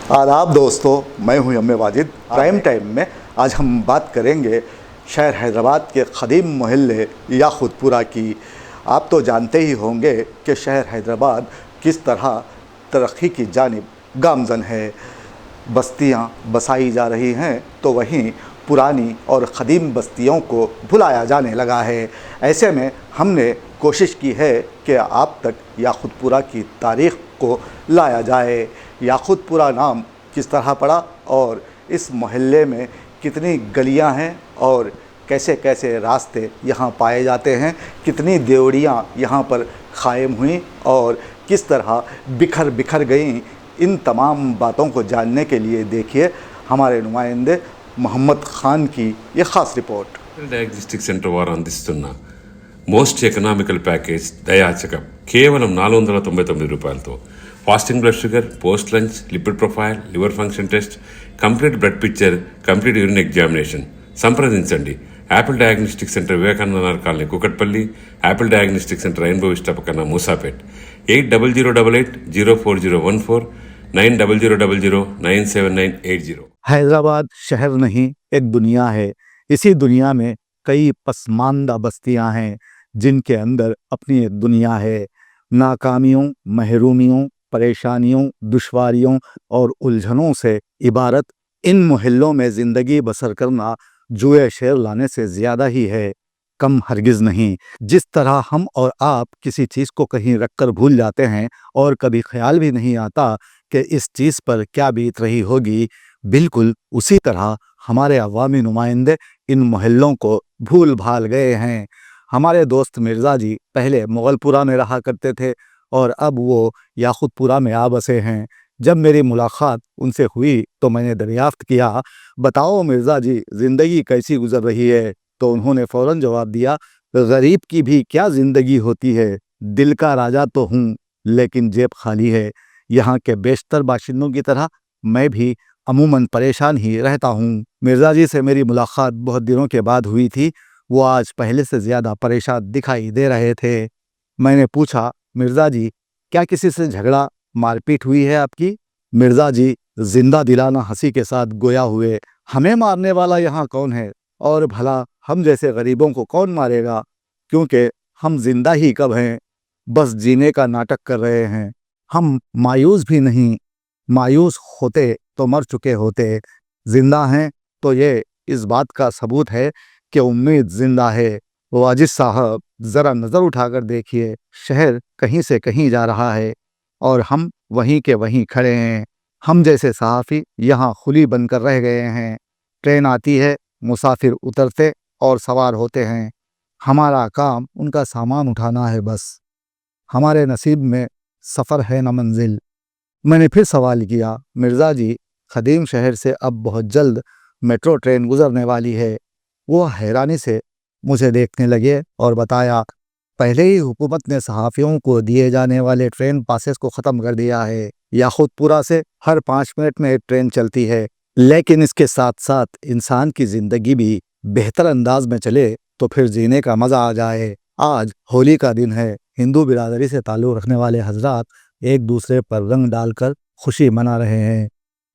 आदाब दोस्तों, मैं हूं M A Wajid. Prime time में आज हम बात करेंगे शहर हैदराबाद के क़दीम मोहल्ले याक़ूतपुरा की। आप तो जानते ही होंगे कि शहर हैदराबाद किस तरह तरक्की की जानिब गामज़न है। बस्तियां बसाई जा रही हैं तो वहीं पुरानी और क़दीम बस्तियों को भुलाया जाने लगा है। ऐसे में हमने कोशिश की है कि आप तक याक़ूतपुरा की तारीख़ को लाया जाए। याक़ूतपुरा नाम किस तरह पड़ा और इस मोहल्ले में कितनी गलियां हैं और कैसे कैसे रास्ते यहाँ पाए जाते हैं, कितनी देवड़ियाँ यहाँ पर क़ायम हुईं और किस तरह बिखर बिखर गईं, इन तमाम बातों को जानने के लिए देखिए हमारे नुमाइंदे मोहम्मद ख़ान की ये ख़ास रिपोर्ट। డయాగ్నోస్టిక్ సెంటర్ వారు అందిస్తున్న మోస్ట్ ఎకనామికల్ ప్యాకేజ్ దయా చెకప్ కేవలం 499 రూపాయలతో fasting blood sugar, post lunch, lipid profile, liver function test, complete blood picture, complete urine examination. సంప్రదించండి Apple diagnostic centre, Vivekananda Nagar colony, Kukatpally. Apple diagnostic centre, Rainbow Vista పక్కన, మూసాపేట్. 8008-040014 9000097980. हैदराबाद शहर नहीं, एक दुनिया है। इसी दुनिया में कई पसमानदा बस्तियां हैं जिनके अंदर अपनी एक दुनिया है। नाकामियों, महरूमियों, परेशानियों, दुश्वारियों और उलझनों से इबारत इन मोहल्लों में ज़िंदगी बसर करना जुए शेर लाने से ज़्यादा ही है, कम हरगिज़ नहीं। जिस तरह हम और आप किसी चीज़ को कहीं रखकर भूल जाते हैं और कभी ख्याल भी नहीं आता कि इस चीज़ पर क्या बीत रही होगी, बिल्कुल उसी तरह हमारे अवामी नुमाइंदे इन मोहल्लों को भूल भाल गए हैं। हमारे दोस्त मिर्ज़ा जी पहले मुग़लपुरा में रहा करते थे और अब वो याक़ूतपुरा में आ बसे हैं। जब मेरी मुलाकात उनसे हुई तो मैंने दरियाफ़्त किया, बताओ मिर्ज़ा जी ज़िंदगी कैसी गुज़र रही है? तो उन्होंने फ़ौरन जवाब दिया, गरीब की भी क्या ज़िंदगी होती है, दिल का राजा तो हूँ लेकिन जेब खाली है। यहाँ के बेशतर बाशिंदों की तरह मैं भी अमूमन परेशान ही रहता हूँ। मिर्ज़ा जी से मेरी मुलाकात बहुत दिनों के बाद हुई थी। वो आज पहले से ज़्यादा परेशान दिखाई दे रहे थे। मैंने पूछा, मिर्ज़ा जी क्या किसी से झगड़ा मारपीट हुई है आपकी? मिर्ज़ा जी जिंदा दिलाना हंसी के साथ गोया हुए, हमें मारने वाला यहाँ कौन है और भला हम जैसे गरीबों को कौन मारेगा, क्योंकि हम जिंदा ही कब हैं, बस जीने का नाटक कर रहे हैं। हम मायूस भी नहीं, मायूस होते तो मर चुके होते। जिंदा हैं तो ये इस बात का सबूत है कि उम्मीद जिंदा है। वाजिद साहब ज़रा नज़र उठाकर देखिए, शहर कहीं से कहीं जा रहा है और हम वहीं के वहीं खड़े हैं। हम जैसे सहाफ़ी यहाँ खुली बनकर रह गए हैं। ट्रेन आती है, मुसाफिर उतरते और सवार होते हैं, हमारा काम उनका सामान उठाना है बस। हमारे नसीब में सफ़र है न मंजिल। मैंने फिर सवाल किया, मिर्ज़ा जी क़दीम शहर से अब बहुत जल्द मेट्रो ट्रेन गुज़रने वाली है। वो हैरानी से मुझे देखने लगे और बताया, पहले ही हुकूमत ने सहाफ़ियों को दिए जाने वाले ट्रेन पासेस को ख़त्म कर दिया है। याक़ूतपुरा से हर 5 मिनट में एक ट्रेन चलती है, लेकिन इसके साथ साथ इंसान की ज़िंदगी भी बेहतर अंदाज में चले तो फिर जीने का मज़ा आ जाए। आज होली का दिन है। हिंदू बिरादरी से ताल्लुक़ रखने वाले हजरात एक दूसरे पर रंग डालकर खुशी मना रहे हैं।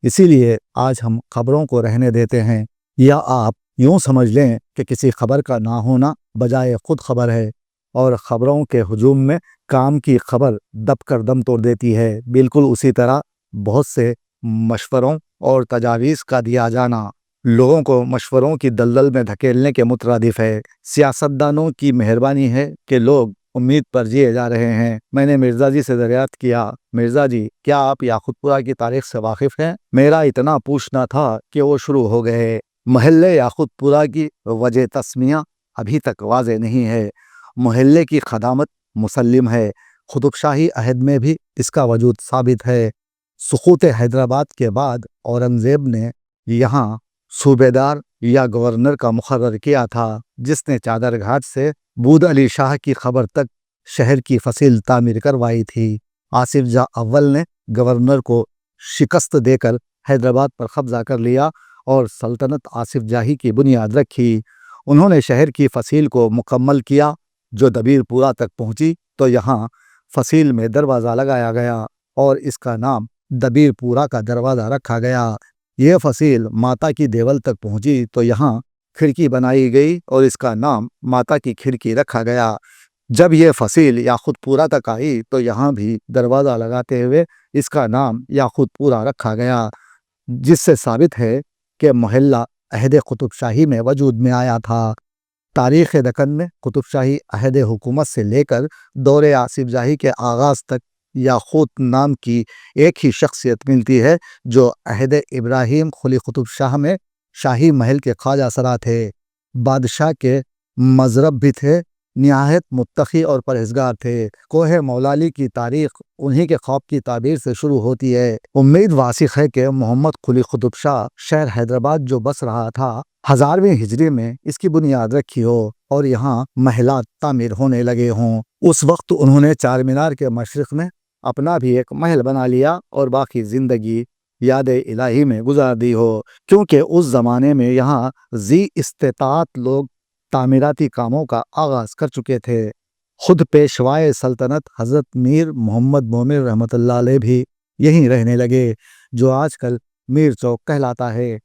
इसीलिए आज हम खबरों को रहने देते हैं, या आप यूँ समझ लें कि किसी खबर का ना होना बजाय ख़ुद खबर है और ख़बरों के हुजूम में काम की खबर दब कर दम तोड़ देती है। बिल्कुल उसी तरह बहुत से मशवरों और तजावीज़ का दिया जाना लोगों को मशवरों की दलदल में धकेलने के मुतरादिफ है। सियासतदानों की मेहरबानी है कि लोग उम्मीद पर जिए जा रहे हैं। मैंने मिर्ज़ा जी से दरियाफ्त किया, मिर्ज़ा जी क्या आप याक़ूतपुरा की तारीख़ से वाकिफ़ हैं? मेरा इतना पूछना था कि वो शुरू हो गए, महल्ले याक़ूतपुरा की वजह तस्मिया अभी तक वाज़े नहीं है। मोहल्ले की ख़दामत मुसल्लिम है, क़ुतुबशाही अहद में भी इसका वजूद साबित है। सुक़ूत हैदराबाद के बाद औरंगज़ेब ने यहाँ सूबेदार या गवर्नर का मुक़र्रर किया था, जिसने चादर घाट से बूद अली शाह की खबर तक शहर की फसील तामीर करवाई थी। आसिफ जा अव्वल ने गवर्नर को शिकस्त देकर हैदराबाद पर कब्ज़ा कर लिया और सल्तनत आसिफ जाही की बुनियाद रखी। उन्होंने शहर की फसील को मुकम्मल किया। जो दबीरपुरा तक पहुँची तो यहाँ फसील में दरवाज़ा लगाया गया और इसका नाम दबीर पूरा का दरवाज़ा रखा गया। ये फसील माता की देवल तक पहुंची तो यहाँ खिड़की बनाई गई और इसका नाम माता की खिड़की रखा गया। जब ये फसील याकुतपुरा तक आई तो यहाँ भी दरवाज़ा लगाते हुए इसका नाम याकुतपुरा रखा गया, जिससे साबित है कि मोहल्ला अहद कुतुब शाही में वजूद में आया था। तारीख़ दक्कन में कुतुब शाही अहद हुकूमत से लेकर दौरे आसिफ जाही के आगाज़ तक याकूत नाम की एक ही शख्सियत मिलती है, जो अहद इब्राहिम खुली कुतुब शाह में शाही महल के ख्वाजा सरा थे। बादशाह के मज़रब भी थे, निहायत मुत्तक़ी और परहेज़गार थे। कोहे मौलाली की तारीख़ उन्हीं के ख्वाब की ताबीर से शुरू होती है। उम्मीद वासिक़ है कि मोहम्मद कुली कुतुब शाह शहर हैदराबाद जो बस रहा था, 1000वीं हिजरी में इसकी बुनियाद रखी हो और यहाँ महलात तामीर होने लगे हों। उस वक्त उन्होंने चार मीनार के मशरिक़ में अपना भी एक महल बना लिया और बाकी ज़िंदगी याद इलाही में गुजार दी हो, क्योंकि उस ज़माने में यहाँ ज़ी इस्तेताअत लोग तामीराती कामों का आगाज़ कर चुके थे। खुद पेशवाए सल्तनत हज़रत मीर मोहम्मद मोमिन रहमतुल्लाह अलैह भी यहीं रहने लगे, जो आजकल मीर चौक कहलाता है।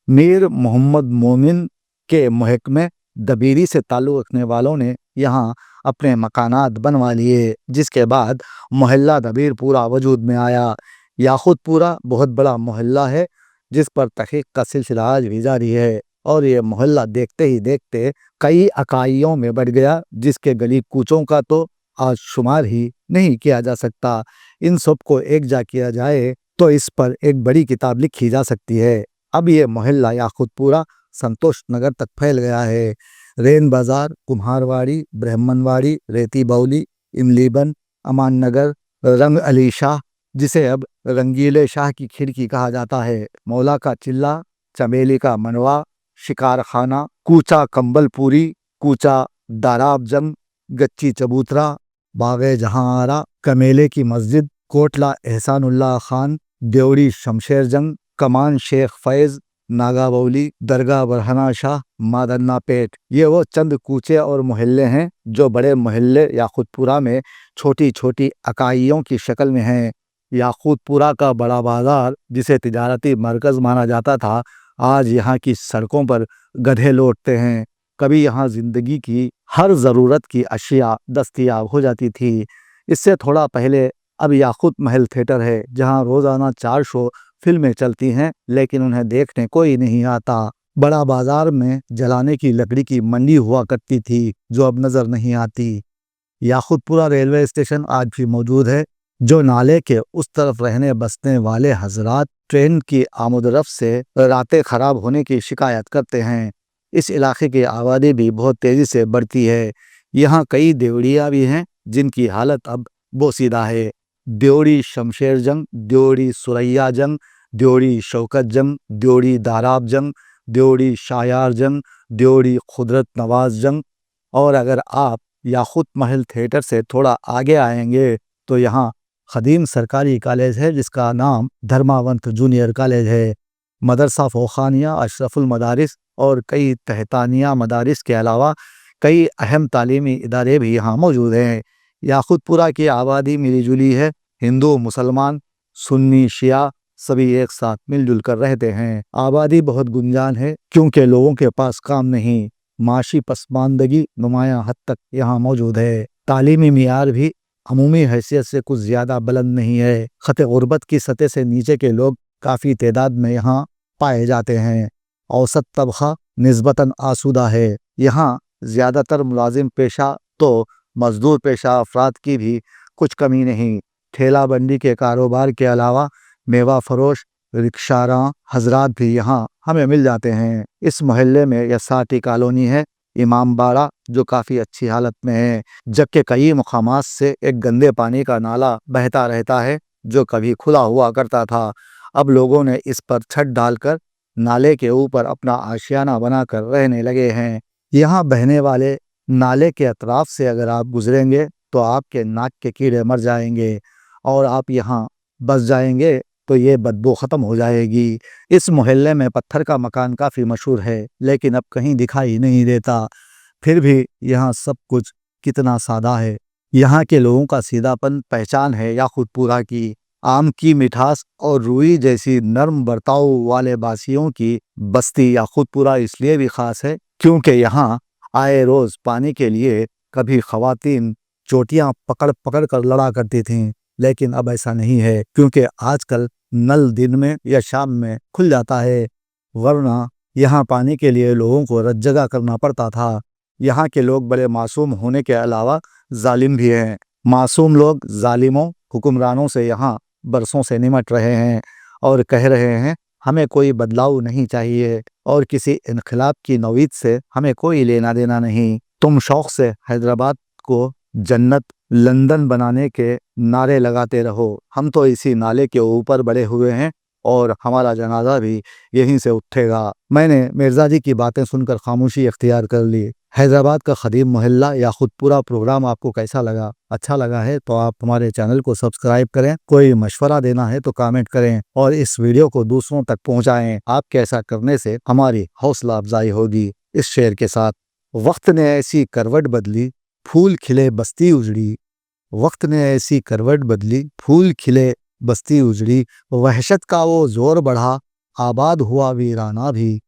मीर मोहम्मद मोमिन के महकमे दबीरी से ताल्लुक़ रखने वालों ने यहाँ अपने मकानात बनवा लिए, जिसके बाद मोहल्ला दबीर पूरा वजूद में आया। याकुतपुरा बहुत बड़ा मोहल्ला है, जिस पर तहक़ीक़ का सिलसिला आज भी जारी है और ये मोहल्ला देखते ही देखते कई इकाइयों में बढ़ गया, जिसके गली कूचों का तो आज शुमार ही नहीं किया जा सकता। इन सब को एकजा किया जाए तो इस पर एक बड़ी किताब लिखी जा सकती है। अब ये मोहल्ला याकुतपुरा संतोष नगर तक फैल गया है। रेन बाज़ार, कुम्हारवाड़ी, ब्राह्मणवाड़ी, रेती बाउली, इमलीबन, अमान नगर, रंग अली शाह, जिसे अब रंगीले शाह की खिड़की कहा जाता है, मौला का चिल्ला, चमेली का मनवा, शिकार खाना, कूचा कंबलपुरी, कूचा दाराब जंग, गच्ची चबूतरा, बागे जहां आरा, कमेले की मस्जिद, कोटला एहसानुल्लाह खान, देवड़ी शमशेर जंग, कमान शेख फैज़, नागा बौली, दरगाह बरहना शाह, मादन्ना पेट। ये वो चंद कूचे और मोहल्ले हैं जो बड़े मोहल्ले याकुतपुरा में छोटी छोटी इकाइयों की शक्ल में हैं। याकुतपुरा का बड़ा बाज़ार, जिसे तिजारती मरकज़ माना जाता था, आज यहाँ की सड़कों पर गधे लौटते हैं। कभी यहाँ ज़िंदगी की हर ज़रूरत की अशिया दस्तयाब हो जाती थी। इससे थोड़ा पहले अब याकूत महल थिएटर है, जहाँ रोज़ाना 4 शो फिल्में चलती हैं, लेकिन उन्हें देखने कोई नहीं आता। बड़ा बाज़ार में जलाने की लकड़ी की मंडी हुआ करती थी, जो अब नज़र नहीं आती। याकुतपुरा रेलवे स्टेशन आज भी मौजूद है, जो नाले के उस तरफ रहने बसने वाले हजरात ट्रेन की आमदरफ्त से रातें ख़राब होने की शिकायत करते हैं। इस इलाके की आबादी भी बहुत तेज़ी से बढ़ती है। यहाँ कई देवड़ियाँ भी हैं, जिनकी हालत अब बोसीदा है। देवड़ी शमशेर जंग, देवड़ी सुरैया जंग, देवड़ी शौकत जंग, देवड़ी दाराब जंग, देवड़ी शायार जंग, देवड़ी खुदरत नवाज जंग। और अगर आप याकूत महल थिएटर से थोड़ा आगे आएंगे तो यहाँ ख़दीम सरकारी कॉलेज है, जिसका नाम धर्मावंत जूनियर कॉलेज है। मदरसा फ़ोखानिया, अशरफुल मदारिस और कई तहतानिया मदारिस के अलावा कई अहम तालीमी इदारे भी यहाँ मौजूद हैं। याकुतपुरा की आबादी मिली जुली है। हिंदू, मुसलमान, सुन्नी, शिया सभी एक साथ मिलजुल कर रहते हैं। आबादी बहुत गुंजान है, क्योंकि लोगों के पास काम नहीं। माशी पसमानदगी नुमायां हद तक यहाँ मौजूद है। तालीमी मियार भी अमूमी हैसियत से कुछ ज़्यादा बुलंद नहीं है। ख़त गुरबत की सतह से नीचे के लोग काफ़ी तादाद में यहाँ पाए जाते हैं। औसत तबक़ा निस्बतन आसूदा है। यहाँ ज़्यादातर मुलाजिम पेशा तो मज़दूर पेशा अफराद की भी कुछ कमी नहीं। ठेला बंडी के कारोबार के अलावा मेवा फरोश, रिक्शारां हजरात भी यहाँ हमें मिल जाते हैं। इस मोहल्ले में यसाती कॉलोनी है, इमाम बाड़ा, जो काफ़ी अच्छी हालत में है, जबकि कई मकामात से एक गंदे पानी का नाला बहता रहता है, जो कभी खुला हुआ करता था। अब लोगों ने इस पर छत डालकर नाले के ऊपर अपना आशियाना बनाकर रहने लगे हैं। यहाँ बहने वाले नाले के अतराफ से अगर आप गुजरेंगे तो आपके नाक के कीड़े मर जाएंगे और आप यहाँ बस जाएंगे तो ये बदबू ख़त्म हो जाएगी। इस मोहल्ले में पत्थर का मकान काफ़ी मशहूर है, लेकिन अब कहीं दिखाई नहीं देता। फिर भी यहाँ सब कुछ कितना सादा है। यहाँ के लोगों का सीधापन पहचान है याकुतपुरा की। आम की मिठास और रूई जैसी नरम बर्ताव वाले बासियों की बस्ती याकूतपुरा इसलिए भी खास है क्योंकि यहाँ आए रोज पानी के लिए कभी खवातीन चोटियां पकड़ पकड़ कर लड़ा करती थीं, लेकिन अब ऐसा नहीं है क्योंकि आजकल नल दिन में या शाम में खुल जाता है, वरना यहाँ पानी के लिए लोगों को रज्जगा करना पड़ता था। यहाँ के लोग बड़े मासूम होने के अलावा जालिम भी हैं। मासूम लोग जालिमों हुक्मरानों से यहाँ बरसों से निमट रहे हैं और कह रहे हैं हमें कोई बदलाव नहीं चाहिए और किसी इनकलाब की नौईद से हमें कोई लेना देना नहीं। तुम शौक से हैदराबाद को जन्नत लंदन बनाने के नारे लगाते रहो, हम तो इसी नाले के ऊपर बड़े हुए हैं और हमारा जनाजा भी यहीं से उठेगा। मैंने मिर्ज़ा जी की बातें सुनकर खामोशी इख्तियार कर ली। हैदराबाद का ख़दीम मोहल्ला याकूतपुरा प्रोग्राम आपको कैसा लगा? अच्छा लगा है तो आप हमारे चैनल को सब्सक्राइब करें, कोई मशवरा देना है तो कमेंट करें और इस वीडियो को दूसरों तक पहुंचाएं। आपके ऐसा करने से हमारी हौसला अफजाई होगी। इस शेर के साथ, वक्त ने ऐसी करवट बदली फूल खिले बस्ती उजड़ी, वक्त ने ऐसी करवट बदली फूल खिले बस्ती उजड़ी, वहशत का वो जोर बढ़ा आबाद हुआ वीराना भी।